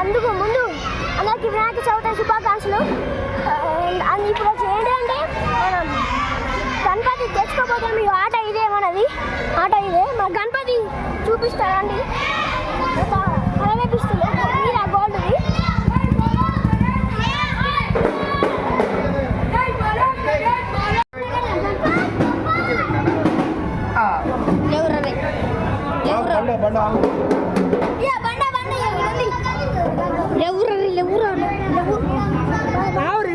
అందుకు ముందు అందరికి వినాయక చవితి శుభాకాంక్షలు. అది ఇప్పుడు ఏంటంటే మనం గణపతి తెచ్చుకోకపోతే మీ ఆట ఇదే మనది, ఆట ఇదే మా గణపతి చూపిస్తారండి. కలవేపిస్తుంది మీరు ఆ గోల్డ్ది.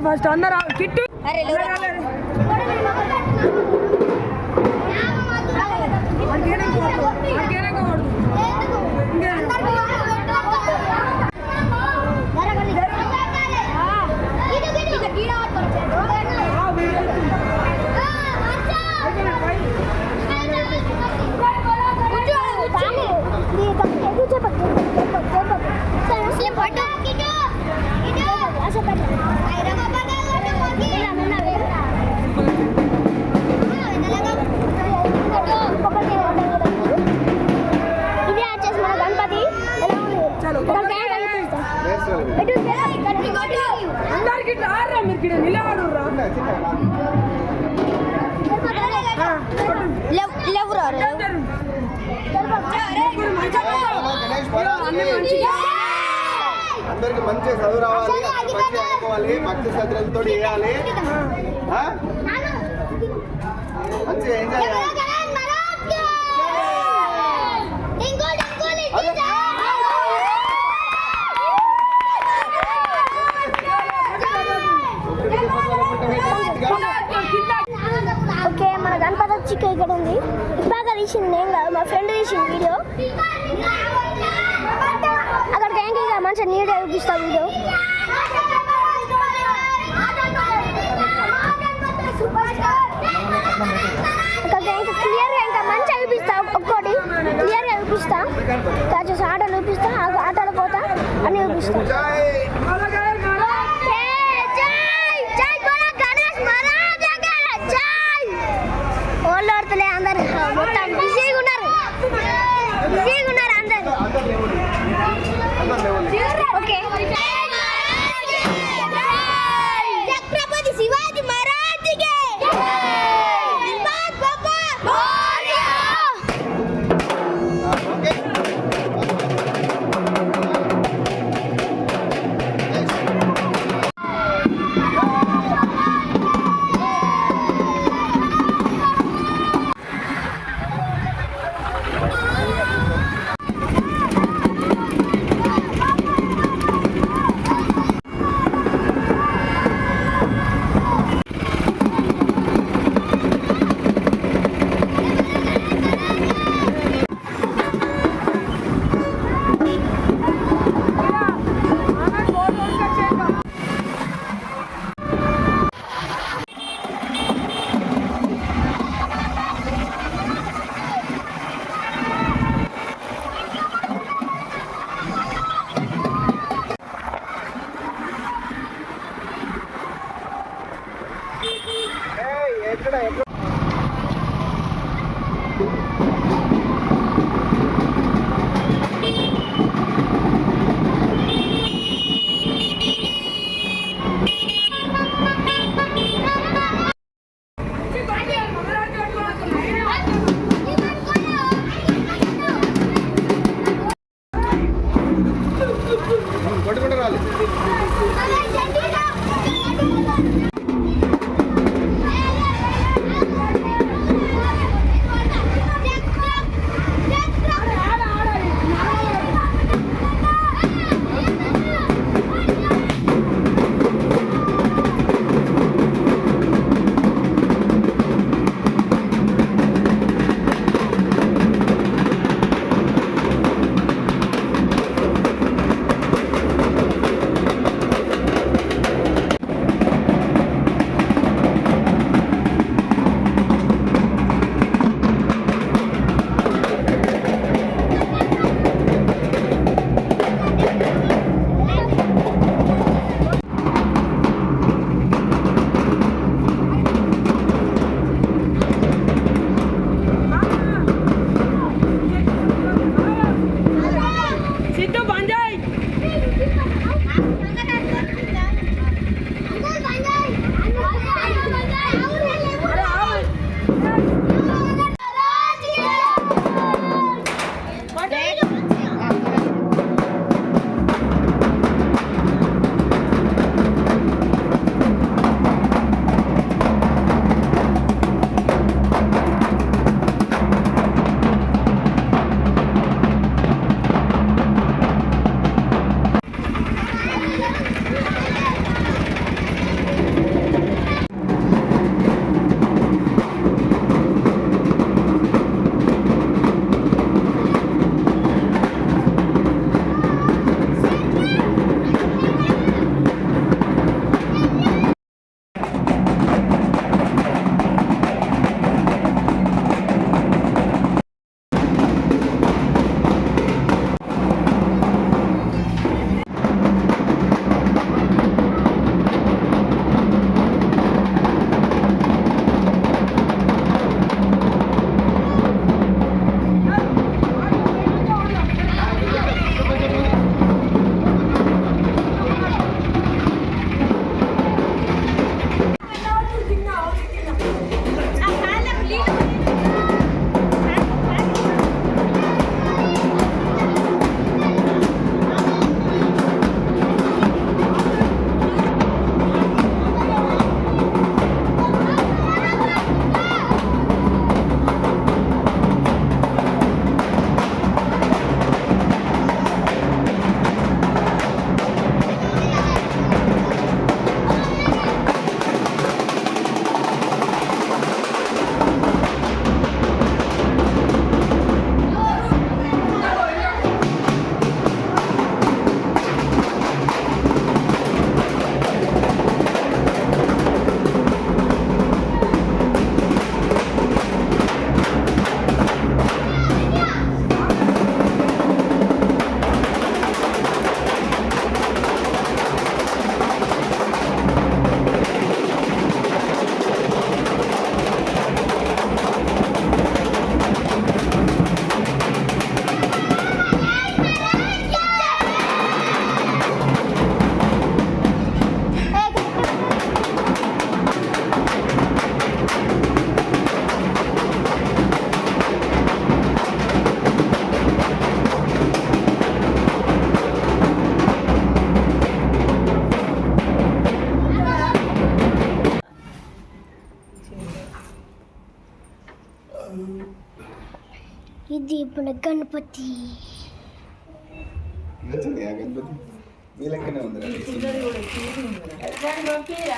ఫస్ట్ అందరూ కిట్టు అందరికి మంచి చదువు రావాలి, మంచి ఆడుకోవాలి, మంచి శ్రద్ధలతో వేయాలి, మంచిగా ఎంజాయ్ చేయాలి. ఓకే, మన గణపతి వచ్చి ఇక్కడ ఉంది. బాగా తీసింది నేను కాదు, మా ఫ్రెండ్ తీసింది వీడియో. అక్కడికి ఏంటి మంచిగా నీట్గా చూపిస్తాం వీడియో. అక్కడికి ఇంకా క్లియర్గా ఇంకా మంచిగా చూపిస్తా, ఒక్కోటి క్లియర్గా చూపిస్తా. కాచేసి ఆటలు చూపిస్తా, ఆటలు పోతా అని చూపిస్తా. అందరు మొత్తం బిజీగా ఉన్నారు, అందరు. ఓకే, ఛత్రపతి శివాజీ మహారాజ్కి ఇది మన గణపతి. గణపతి మీ లెక్కనే ఉంది.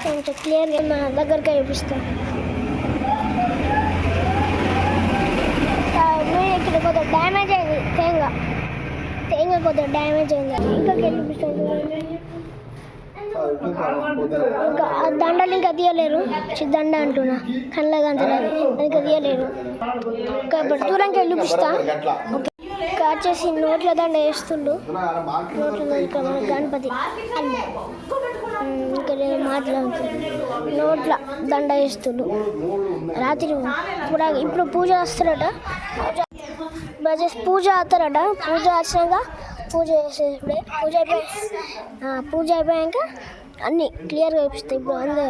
కొంచెం క్లియర్గా మన దగ్గరగా చూపిస్తాం. ఇక్కడ కొద్దిగా డ్యామేజ్ అయింది తేంగ కొద్దిగా డ్యామేజ్ అయింది. ఇంకా చూపిస్తాను. ఇంకా ఆ దండలు ఇంకా తీయలేరు. దండ అంటున్నా కళ్ళగా అంతలేదు ఇంకా తీయలేరు. ఇంకా ఇప్పుడు దూరంకి వెళ్ళి చూపిస్తా. ఇంకా వచ్చేసి నోట్ల దండ వేస్తుండు. నోట్ల మన గణపతి ఇంకా మాట్లాడుతుంది. నోట్ల దండ వేస్తుండు. రాత్రి ఇప్పుడు పూజ వస్తారట. పూజ అవుతారట. పూజ వచ్చినాక పూజ చేసేప్పుడే పూజ అయిపోయాక అన్నీ క్లియర్గా చూపిస్తాయి. ఇప్పుడు ఉంది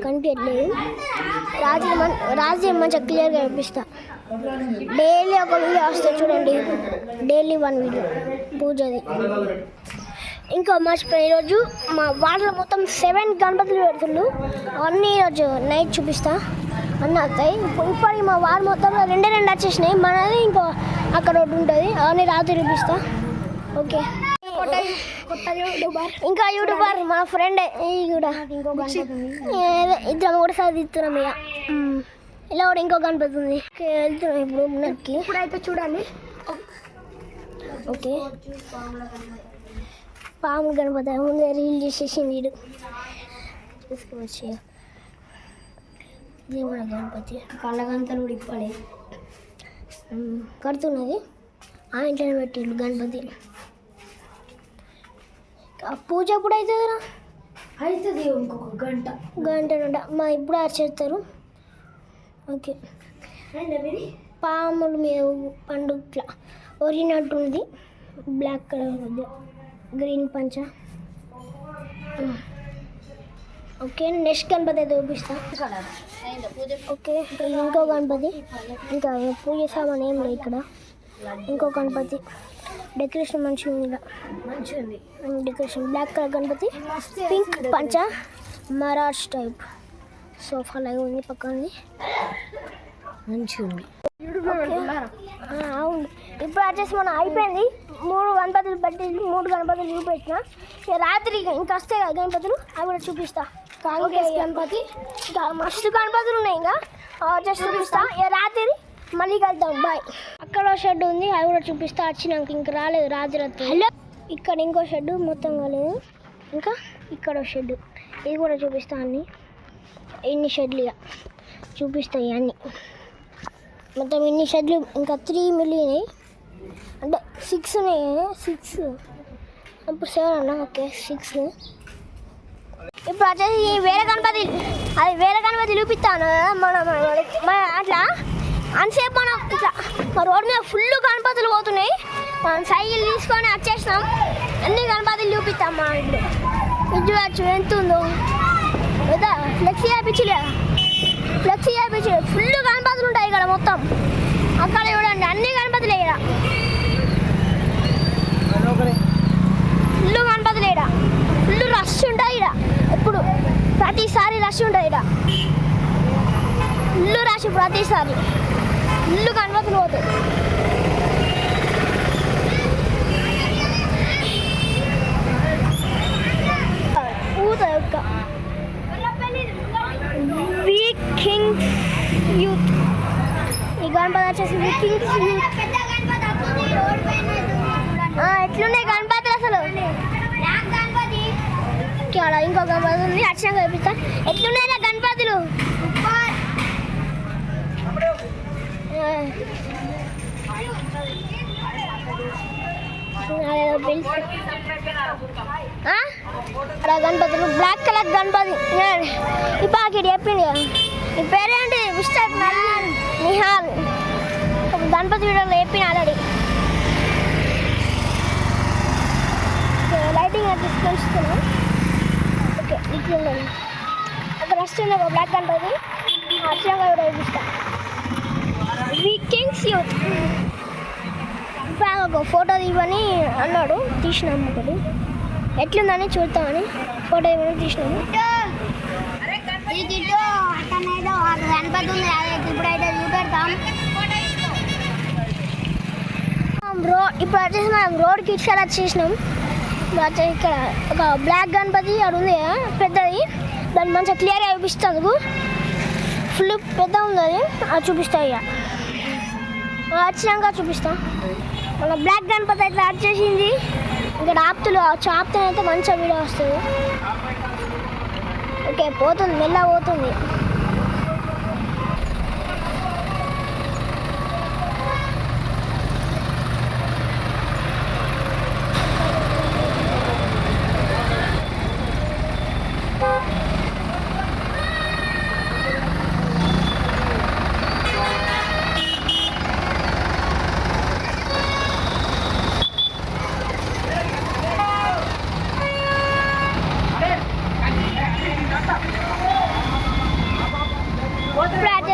కనిపించట్లేదు. రాత్రి మంచిగా క్లియర్గా చూపిస్తా. డైలీ ఒక వీడియో వస్తుంది చూడండి. డైలీ 1 వీడియో పూజది. ఇంకా మర్చిపోయి ఈరోజు మా వాటిలో మొత్తం 7 గణపతులు పెడుతుండు. అన్నీ ఈరోజు నైట్ చూపిస్తా. అన్నీ వస్తాయి. ఇప్పటికి మా వారు మొత్తంలో 2 వచ్చేసినాయి. మనది ఇంకో అక్కడ ఒకటి ఉంటుంది. అవన్నీ రాత్రి చూపిస్తా. ఓకే. ఇంకా యూట్యూబర్ మా ఫ్రెండే కూడా ఇద్దరం ఒకటిసారి తీస్తున్నాం. ఇక ఇలా కూడా ఇంకో గణపతి ఉంది. వెళ్తున్నాం ఇప్పుడు మనకి. ఇప్పుడైతే చూడండి. ఓకే పాము గణపతి ముందే రీల్ చేసేసి వీడు తీసుకువచ్చి ఇది మన గణపతి. కళ్ళగంతలు కూడా ఇప్పలే కడుతున్నది. ఆ ఇంట్లోనే పెట్టిండు గణపతి. పూజ ఎప్పుడు అవుతుందిరా? అవుతుంది ఇంకొక గంట మా ఇప్పుడు చేస్తారు. ఓకే. పాములు మీద పండు ఇట్లా ఒరినట్టుంది. బ్లాక్ కలర్ గ్రీన్ పంచ. ఓకే నెక్స్ట్ గణపతి అయితే చూపిస్తా. ఓకే ఇంకో గణపతి. ఇంకా పూజ సామాన్ ఏం లేదు ఇక్కడ. ఇంకో గణపతి డెకరేషన్ మంచిగా ఉంది. Decoration black colour Ganapati, pink పంచ, మరాఠ్ టైప్ సోఫా లాగా ఉంది. పక్కనది మంచిగా ఉంది. అవును ఇప్పుడు వచ్చేసి మనం అయిపోయింది. 3 గణపతులు పెట్టి 3 గణపతులు చూపించిన. ఇక రాత్రి ఇంకా వస్తాయి కదా గణపతులు, అవి కూడా చూపిస్తా. గణపతి ఇంకా మస్తు గణపతులు ఉన్నాయి. ఇంకా జస్ట్ చూపిస్తా. ఇక రాత్రి మళ్ళీ కలుద్దాం. బాయ్. అక్కడ షెడ్ ఉంది, అవి కూడా చూపిస్తా. వచ్చినాక ఇంక రాలేదు రాత్రి. హలో ఇక్కడ ఇంకో షెడ్ మొత్తం కాలేదు. ఇంకా ఇక్కడ షెడ్ ఇది కూడా చూపిస్తా. అన్నీ ఇన్ని షెడ్లు ఇక చూపిస్తాయి. అన్నీ మొత్తం ఇన్ని షెడ్లు. ఇంకా 3 మిలియనాయి అంటే 6 ఉన్నాయి. 6 ఇప్పుడు 7 అన్నా. ఓకే 6. ఇప్పుడు వచ్చేసి వేరే గణపతి, అది వేరే గణపతి చూపిస్తాను. మన అట్లా అంతసేపు మనం ఇట్లా మా రోడ్డు మీద ఫుల్ గణపతులు పోతున్నాయి. మనం సైకిల్ తీసుకొని వచ్చేసినాం. అన్ని గణపతులు చూపిస్తాం. మా ఇంట్లో ఇది చూడచ్చు ఎంత ఉందో. ఫ్లెక్సీ వేయించలే, ఫ్లెక్సీ వేయించలే. ఫుల్ గణపతులు ఉంటాయి ఇక్కడ మొత్తం. అక్కడ చూడండి అన్ని గణపతులే. ఇక్కడ ఫుల్ గణపతులే. ఇక్కడ ఫుల్ రష్ ఉంటుంది. ఇక్కడ ఎప్పుడు ప్రతిసారి రష్ ఉంటుంది. ఇక్కడ ఫుల్ రష్ ప్రతిసారి. ఫుల్ గణపతులు పోతాయి. పూత యొక్క వికింగ్స్ యూత్. ఈ గణపతి వచ్చేసి వికింగ్స్ యూత్. ఎట్లున్నాయి గణపతులు అసలు? ఇక్కడ ఇంకో గణపతి ఉంది. అక్షరంగా చూపిస్తా. ఎట్లున్నాయి గణపతులు? గణపతులు బ్లాక్ కలర్ గణపతి. ఈ పాకెట్ చెప్పింది. ఈ పేరేంటి? మిస్టర్ నిహాల్. గణపతి వీడియోలో చెప్పిన ఆల్రెడీ. లైటింగ్ అది తీసుకొస్తున్నాం. ఓకే ఇట్లా అక్కడ వస్తుంది ఒక బ్లాక్ గణపతి. అక్షరంగా కూడా చూపిస్తా. వికింగ్స్ యూత్. ఒక ఫోటో తీయమని అన్నాడు, తీసినాము. ఒకటి ఎట్లుందని చూద్దామని ఫోటో ఇవ్వని తీసినాము. గణపతి ఉంది ఇప్పుడైతే చూపెడతా. పెడతాం. ఇప్పుడు వచ్చేసి మనం రోడ్కి ఇటు సైడ్ వచ్చేసినాం. ఇక్కడ ఒక బ్లాక్ గణపతి అది ఉంది కదా, పెద్దది, దాన్ని మంచిగా క్లియర్గా చూపిస్తుంది. ఫుల్ పెద్ద ఉంది అది చూపిస్తా. ఇక వచ్చినాక చూపిస్తా. మన బ్లాక్ గణపతి అయితే వచ్చేసింది. ఇక్కడ ఆప్తులు ఆప్తనైతే మంచిగా వీడియో వస్తుంది. ఓకే, పోతుంది, మెల్ల పోతుంది.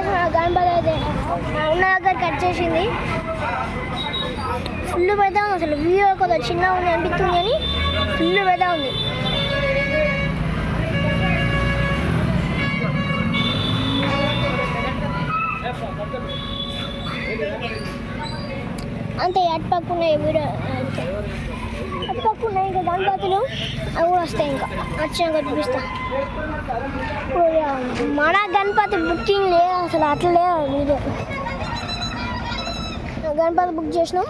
ఇప్పుడు గణపతి అయితే ఉన్న దగ్గరికి వచ్చేసింది. ఫుల్ పెద్ద ఉంది. అసలు వీడియో కొంచెం చిన్నగా ఉంది అనిపిస్తుంది, కానీ ఫుల్ పెద్ద ఉంది. అంతే అటుపక్కున్నాయి వీడియో, అటుపక్కున్నాయి ఇంకా గణపతులు, అవి కూడా వస్తాయి. ఇంకా వచ్చాక చూపిస్తా. ఇప్పుడు మన గణపతి బుకింగ్ లేదు అసలు, అట్లా లేదు వీడియో. గణపతి బుక్ చేసినాం.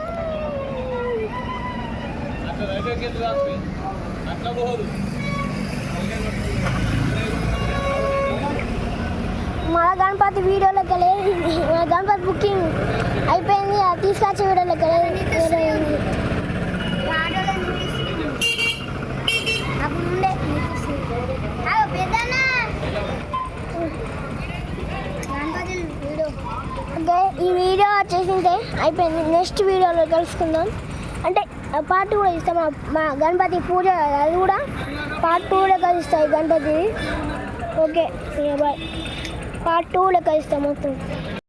మన గణపతి వీడియోలోకి లేదు, మన గణపతి బుకింగ్ అయిపోయింది. అది తీసుకొచ్చే వీడియోలోకి లేదు. ఓకే, ఈ వీడియో వచ్చేసిందే అయిపోయింది. నెక్స్ట్ వీడియోలో కలుసుకుందాం. అంటే పార్ట్ 2 కూడా ఇస్తాం. మా గణపతి పూజ అది కూడా పార్ట్ 2 కూడా కలుస్తాయి గణపతి. Okay, bye. పార్ట్ 2 లెక్క ఇస్తాం మొత్తం.